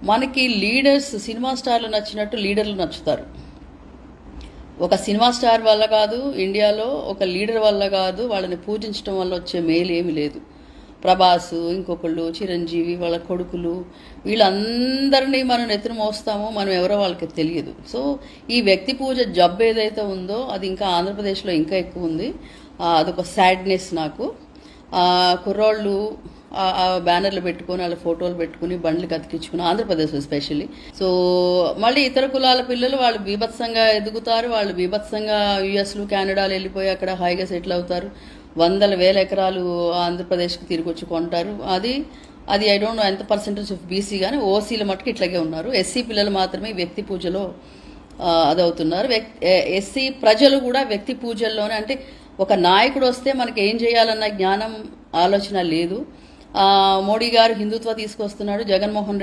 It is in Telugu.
మనకి లీడర్స్ సినిమా స్టార్లు నచ్చినట్టు లీడర్లు నచ్చుతారు. ఒక సినిమా స్టార్ వల్ల కాదు, ఇండియాలో ఒక లీడర్ వల్ల కాదు, వాళ్ళని పూజించడం వల్ల వచ్చే మేలు ఏమీ లేదు. ప్రభాస్, ఇంకొకళ్ళు చిరంజీవి, వాళ్ళ కొడుకులు, వీళ్ళందరినీ మనం నెత్తిన మోస్తామో మనం ఎవరో వాళ్ళకి తెలియదు. సో ఈ వ్యక్తి పూజ జబ్బు ఏదైతే ఉందో అది ఇంకా ఆంధ్రప్రదేశ్లో ఇంకా ఎక్కువ ఉంది. అదొక సాడ్నెస్ నాకు. కుర్రోళ్ళు బ్యానర్లు పెట్టుకొని వాళ్ళ ఫోటోలు పెట్టుకుని బండ్లు కతికించుకుని, ఆంధ్రప్రదేశ్ ఎస్పెషల్లీ. సో మళ్ళీ ఇతర కులాల పిల్లలు వాళ్ళు బీభత్సంగా ఎదుగుతారు, వాళ్ళు బీభత్సంగా యుఎస్లు కెనడాలు వెళ్ళిపోయి అక్కడ హాయిగా సెటిల్ అవుతారు. వందల వేల ఎకరాలు ఆంధ్రప్రదేశ్కి తిరిగి వచ్చి కొంటారు. అది ఐ డోంట్ నో ఎంత పర్సెంటేజ్ ఆఫ్ బీసీ, కానీ ఓసీల మట్టుకు ఇట్లాగే ఉన్నారు. ఎస్సీ పిల్లలు మాత్రమే వ్యక్తి పూజలో అదవుతున్నారు. ఎస్సీ ప్రజలు కూడా వ్యక్తి పూజల్లోనే, అంటే ఒక నాయకుడు వస్తే మనకి ఏం చేయాలన్న జ్ఞానం ఆలోచన లేదు. మోడీ గారు హిందుత్వ తీసుకొస్తున్నాడు, జగన్మోహన్ రెడ్డి